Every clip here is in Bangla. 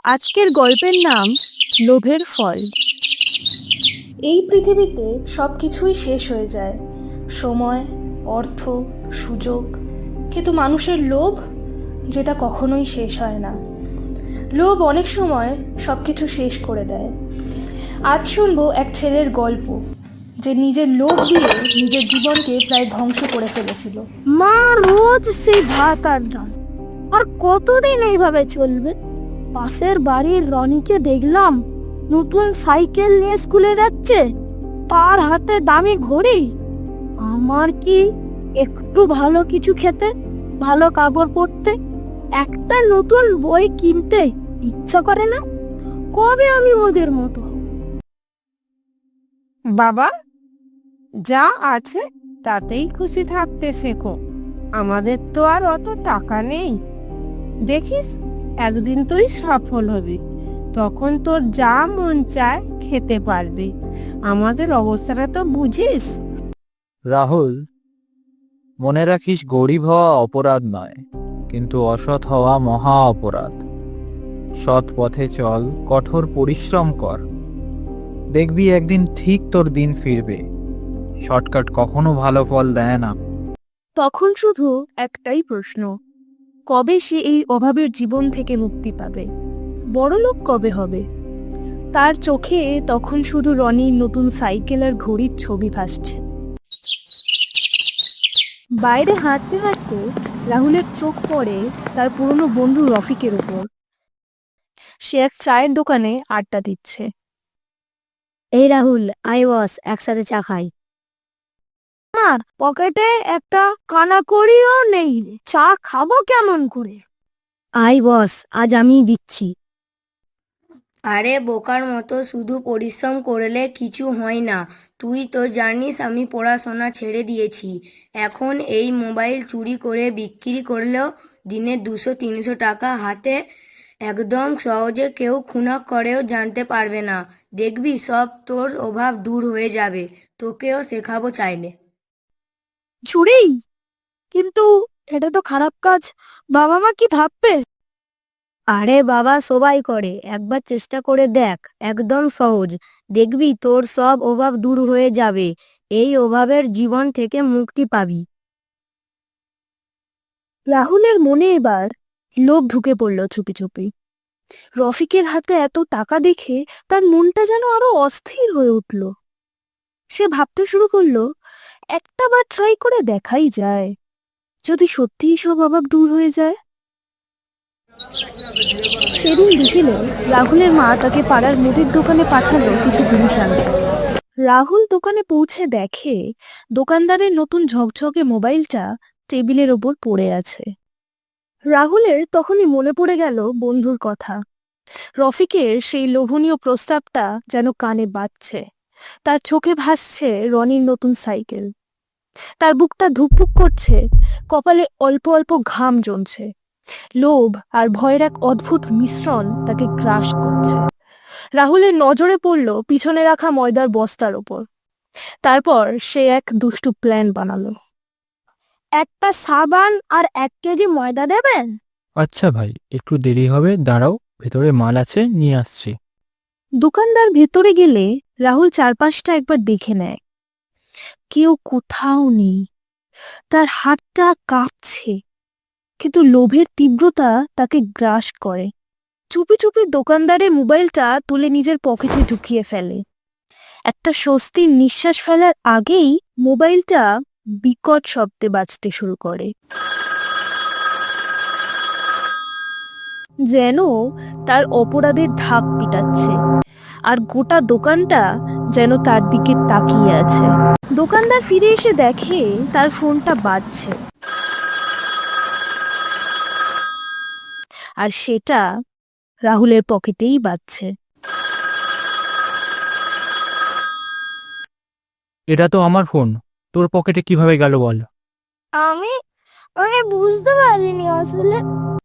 আজকের গল্পের নাম লোভের ফল। এই পৃথিবীতে সব কিছুই শেষ হয়ে যায়, সময়, অর্থ, সুযোগ, কিন্তু মানুষের লোভ, যেটা কখনোই শেষ হয় না। লোভ অনেক সময় সব কিছু শেষ করে দেয়। আজ শুনবো এক ছেলের গল্প, যে নিজের লোভ দিয়ে নিজের জীবনকে প্রায় ধ্বংস করে ফেলেছিল। মা, রোজ সেই ভাত আর ডাল, আর কতদিন এইভাবে চলবে? পাশের বাড়ির রনিকে দেখলাম নতুন সাইকেল নিয়ে স্কুলে যাচ্ছে, তার হাতে দামি ঘড়ি। আমার কি একটু ভালো কিছু খেতে, ভালো কাপড় পরতে, একটা নতুন বই কিনতে ইচ্ছা করে না? কবে আমি ওদের মতো হব? বাবা, যা আছে তাতেই খুশি থাকতে শেখো। আমাদের তো আর অত টাকা নেই। দেখিস, একদিন তুই সফল হবি, তখন তোর যা মন চায় খেতে পারবি। আমাদের অবস্থাটা তো বুঝিস। রাহুল, মনে রাখিস, গরিব হওয়া অপরাধ নয়, কিন্তু অসৎ হওয়া মহা অপরাধ। সৎ পথে চল, কঠোর পরিশ্রম কর, দেখবি একদিন ঠিক তোর দিন ফিরবে। শর্টকাট কখনো ভালো ফল দেয় না। তখন শুধু একটাই প্রশ্ন, কবে সে এই অভাবের জীবন থেকে মুক্তি পাবে? বড়লোক কবে হবে? তার চোখে তখন শুধু রনির নতুন সাইকেল আর ঘড়ির ছবি ভাসছে। বাইরে হাঁটতে হাঁটতে রাহুলের চোখ পড়ে তার পুরনো বন্ধু রফিকের উপর। সে এক চায়ের দোকানে আড্ডা দিচ্ছে। এই রাহুল, আয় বস, একসাথে চা খাই। আর পকেটে একটা কানাকড়িও নেই, চা খাবো কেমন করে? আয় বস, আজ আমি দিচ্ছি। আরে বোকার মতো শুধু পরিশ্রম করলে কিছু হয় না। তুই তো জানিস আমি পড়াশোনা ছেড়ে দিয়েছি। এখন এই মোবাইল চুরি করে বিক্রি করলেও দিনে 200-300 টাকা হাতে একদম সহজে কেউ খুনা করেও জানতে পারবে না। দেখবি সব তোর অভাব দূর হয়ে যাবে। তোকেও শেখাবো চাইলে। চুরি? কিন্তু এটা তো খারাপ কাজ, বাবা মা কি ভাববে? আরে বাবা, সবাই করে, একবার চেষ্টা করে দেখ, একদম সহজ। দেখবি তোর সব অভাব দূর হয়ে যাবে, এই অভাবের জীবন থেকে মুক্তি পাবি। রাহুলের মনে এবার লোভ ঢুকে পড়ল চুপি চুপি। রফিকের হাতে এত টাকা দেখে তার মনটা যেন আরো অস্থির হয়ে উঠল। সে ভাবতে শুরু করলো, একটা বার ট্রাই করে দেখাই যায়, যদি সত্যিই সব অভাব দূর হয়ে যায়। সেদিন বিকেলে রাহুলের মা তাকে পাড়ার মুদির দোকানে পাঠালো কিছু জিনিস আনতে। রাহুল দোকানে পৌঁছে দেখে দোকানদারের নতুন ঝকঝকে মোবাইলটা টেবিলের ওপর পড়ে আছে। রাহুলের তখনই মনে পড়ে গেল বন্ধুর কথা। রফিকের সেই লোভনীয় প্রস্তাবটা যেন কানে বাজছে। তার চোখে ভাসছে রনির নতুন সাইকেল। তার বুকটা ধুকপুক করছে, কপালে অল্প অল্প ঘাম জমছে। লোভ আর ভয়ের এক অদ্ভুত মিশ্রণ তাকে গ্রাস করছে। রাহুলের নজরে পড়ল পিছনে রাখা ময়দার বস্তার ওপর। তারপর সে এক দুষ্টু প্ল্যান বানালো। একটা সাবান আর 1 কেজি ময়দা দেবেন? আচ্ছা ভাই, একটু দেরি হবে, দাঁড়াও, ভেতরে মাল আছে, নিয়ে আসছি। দোকানদার ভেতরে গেলে রাহুল চারপাশটা একবার দেখে নেয়। কেউ কোথাও নেই। তার হাতটা কাঁপছে, কিন্তু লোভের তীব্রতা তাকে গ্রাস করে। চুপি চুপি দোকানদারের মোবাইলটা তুলে নিজের পকেটে ঢুকিয়ে ফেলে। একটা স্বস্তির নিঃশ্বাস ফেলার আগেই মোবাইলটা বিকট শব্দে বাজতে শুরু করে, যেন তার অপরাধের ঢাক পিটাচ্ছে। আর গোটা দোকানটা যেন তার দিকে তাকিয়ে আছে। দোকানদার ফিরে এসে দেখে তার ফোনটা বাজছে, আর সেটা রাহুলের পকেটেই বাজছে। এটা তো আমার ফোন, তোর পকেটে কিভাবে গেল বল? আমি আমি বুঝতে পারিনি আসলে।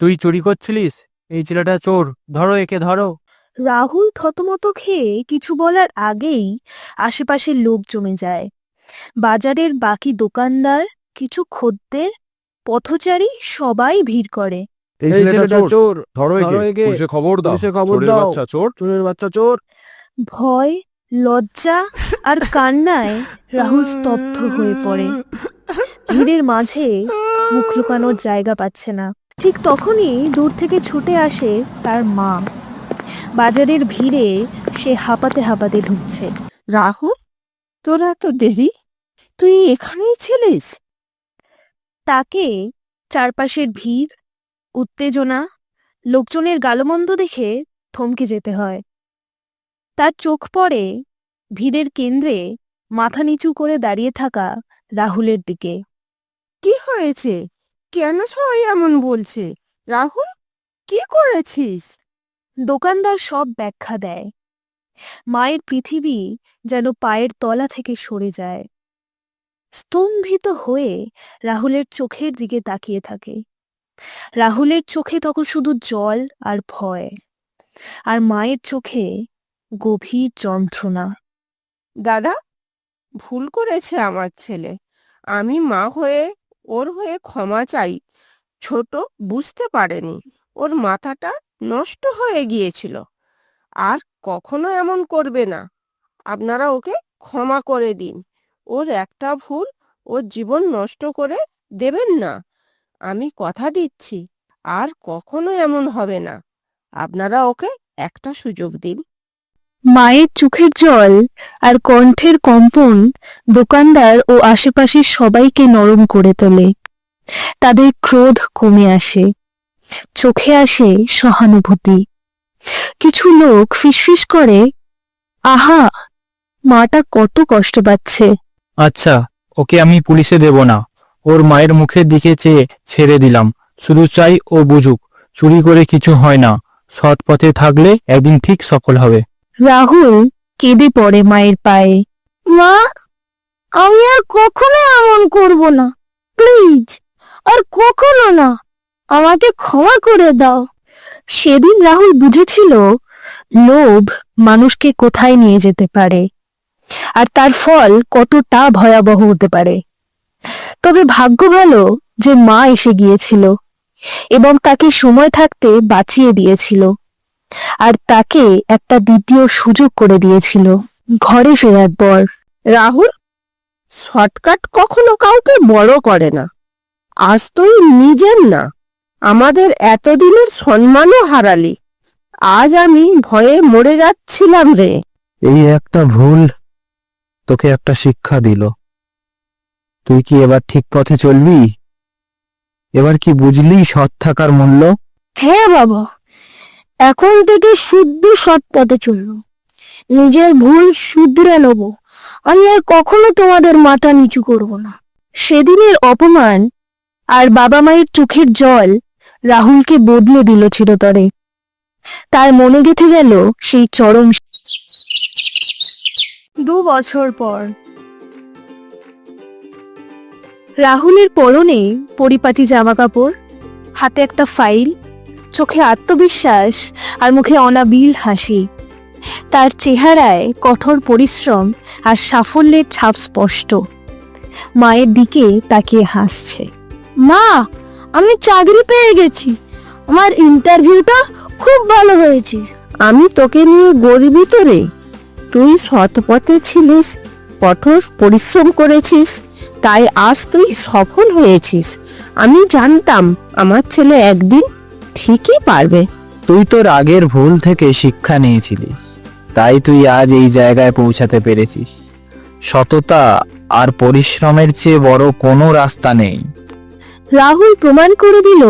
তুই চুরি করছিলিস? এই ছেলেটা চোর, ধরো একে, ধরো। রাহুল থতমত খেয়ে কিছু বলার আগেই আশেপাশে লোক জমে যায়। বাজারের বাকি দোকানদার, কিছু খদ্দের, পথচারী সবাই ভিড় করে। এই ছেলেটা চোর, ধরো একে, পুলিশে খবর দাও, চোরের বাচ্চা চোর, চোরের বাচ্চা চোর। ভয়, লজ্জা আর কান্নায় রাহুল স্তব্ধ হয়ে পড়ে। ভিড়ের মাঝে মুখ লুকানোর জায়গা পাচ্ছে না। ঠিক তখনই দূর থেকে ছুটে আসে তার মা। বাজারের ভিড়ে সে হাঁপাতে হাঁপাতে ঢুকছে। রাহুল, তোরা তো দেরি, তুই এখানেই ছিলিস? তাকে চারপাশের ভিড়, উত্তেজনা, লোকজনের গালমন্দ দেখে থমকে যেতে হয়। তার চোখ পড়ে ভিড়ের কেন্দ্রে মাথা নিচু করে দাঁড়িয়ে থাকা রাহুলের দিকে। কি হয়েছে? কেন সবাই এমন বলছে? রাহুল, কি করেছিস? দোকানদার সব ব্যাখ্যা দেয়। মায়ের পৃথিবী যেন পায়ের তলা থেকে সরে যায়। স্তম্ভিত হয়ে রাহুলের চোখের দিকে তাকিয়ে থাকে। রাহুলের চোখে তখন শুধু জল আর ভয়, আর মায়ের চোখে গভীর যন্ত্রণা। দাদা, ভুল করেছে আমার ছেলে। আমি মা হয়ে ওর হয়ে ক্ষমা চাই। ছোট বুঝতে পারেনি, ওর মাথাটা নষ্ট হয়ে গিয়েছিল। আর কখনো এমন করবে না। আপনারা ওকে ক্ষমা করে দিন। ওর একটা ভুল ওর জীবন নষ্ট করে দেবেন না। আমি কথা দিচ্ছি, আর কখনো এমন হবে না। আপনারা ওকে একটা সুযোগ দিন। মায়ের চোখের জল আর কণ্ঠের কম্পন দোকানদার ও আশেপাশের সবাইকে নরম করে তোলে। তাদের ক্রোধ কমে আসে, চোখে আসে সহানুভূতি। কিছু লোক ফিসফিস করে, আহা, মাটা কত কষ্ট পাচ্ছে। আচ্ছা, ওকে আমি পুলিশে দেব না। ওর মায়ের মুখের দিকে চেয়ে ছেড়ে দিলাম। শুধু চাই ও বুঝুক, চুরি করে কিছু হয় না। সৎ পথে থাকলে একদিন ঠিক সফল হবে। রাহুল কেঁদে পড়ে মায়ের পায়ে। মা, আমি আর কখনো এমন করব না, প্লিজ, আর কখনো না, আমাকে ক্ষমা করে দাও। সেদিন রাহুল বুঝেছিল লোভ মানুষকে কোথায় নিয়ে যেতে পারে, আর তার ফল কতটা ভয়াবহ হতে পারে। তবে ভাগ্য ভালো যে মা এসে গিয়েছিল এবং তাকে সময় থাকতে বাঁচিয়ে দিয়েছিল, আর তাকে একটা দ্বিতীয় সুযোগ করে দিয়েছিল ঘরে ফেরার পর। রাহুল, শর্টকাট কখনো কাউকে বড় করে না। আজ তুই নিজের না, আমাদের এতদিনের সম্মানও হারালি। আজ আমি ভয়ে মরে যাচ্ছিলাম রে। এই একটা ভুল তোকে একটা শিক্ষা দিল। তুই কি এবার ঠিক পথে চলবি? এবার কি বুঝলি সৎ থাকার মূল্য? হ্যাঁ বাবা, এখন থেকে শুদ্ধ সৎ পথে চলবো, নিজের ভুল শুধরে নেব। আমি আর কখনো তোমাদের মাথা নিচু করব না। সেদিনের অপমান আর বাবা মায়ের চোখের জল রাহুলকে বদলে দিল চিরতরে। তার মনে গেঁথে গেল সেই চরম। 2 বছর পর রাহুলের পরনে পরিপাটি জামাকাপড়, হাতে একটা ফাইল, চোখে আত্মবিশ্বাস আর মুখে অনাবিল হাসি। তার চেহারায় কঠোর পরিশ্রম আর সাফল্যের ছাপ স্পষ্ট। মায়ের দিকে তাকিয়ে হাসছে। মা, আমি চাকরি পেয়ে গেছি। আমার ইন্টারভিউটা খুব ভালো হয়েছে। আমি তোকে নিয়ে গর্বিত রে। তুই সৎ পথে ছিলিস, কঠোর পরিশ্রম করেছিস, তাই আজ তুই সফল হয়েছিস। আমি জানতাম আমার ছেলে একদিন ঠিকই পারবে। তুই তোর আগের ভুল থেকে শিক্ষা নিয়েছিলিস, তাই তুই আজ এই জায়গায় পৌঁছাতে পেরেছিস। সততা আর পরিশ্রমের চেয়ে বড় কোনো রাস্তা নেই। রাহুল প্রমাণ করে দিল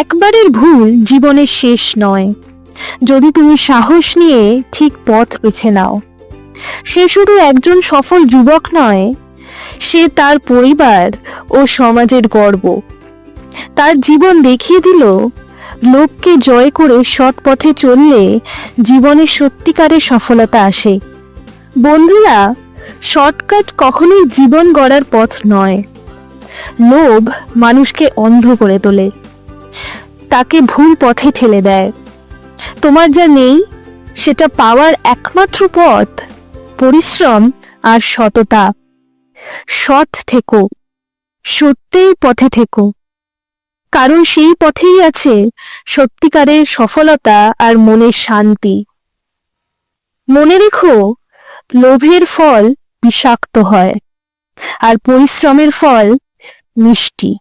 একবারের ভুল জীবনের শেষ নয়, যদি তুমি সাহস নিয়ে ঠিক পথ বেছে নাও। সে শুধু একজন সফল যুবক নয়, সে তার পরিবার ও সমাজের গর্ব। তার জীবন দেখিয়ে দিল লোককে জয় করে সৎ পথে চললে জীবনে সত্যিকারের সফলতা আসে। বন্ধুরা, শর্টকাট কখনোই জীবন গড়ার পথ নয়। লোভ মানুষকে অন্ধ করে তোলে, তাকে ভুল পথে ঠেলে দেয়। তোমার যা নেই সেটা পাওয়ার একমাত্র পথ পরিশ্রম আর সততা। সৎ থেকো, সত্যের পথে থেকো, কারণ সেই পথেই আছে সত্যিকারের সফলতা আর মনের শান্তি। মনে রেখো, লোভের ফল বিষাক্ত হয় আর পরিশ্রমের ফল মিষ্টি।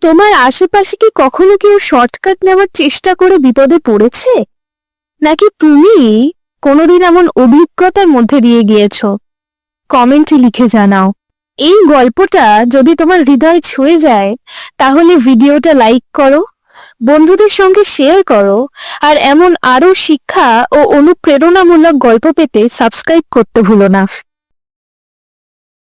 তোমার আশেপাশে কি কখনো কেউ শর্টকাট নেওয়ার চেষ্টা করে বিপদে পড়েছে, নাকি তুমি কোনোদিন এমন অভিজ্ঞতার মধ্যে দিয়ে গিয়েছো? কমেন্টে লিখে জানাও। এই গল্পটা যদি তোমার হৃদয় ছুঁয়ে যায় তাহলে ভিডিওটা লাইক করো, বন্ধুদের সঙ্গে শেয়ার করো, আর এমন আরো শিক্ষা ও অনুপ্রেরণামূলক গল্প পেতে সাবস্ক্রাইব করতে ভুলো না।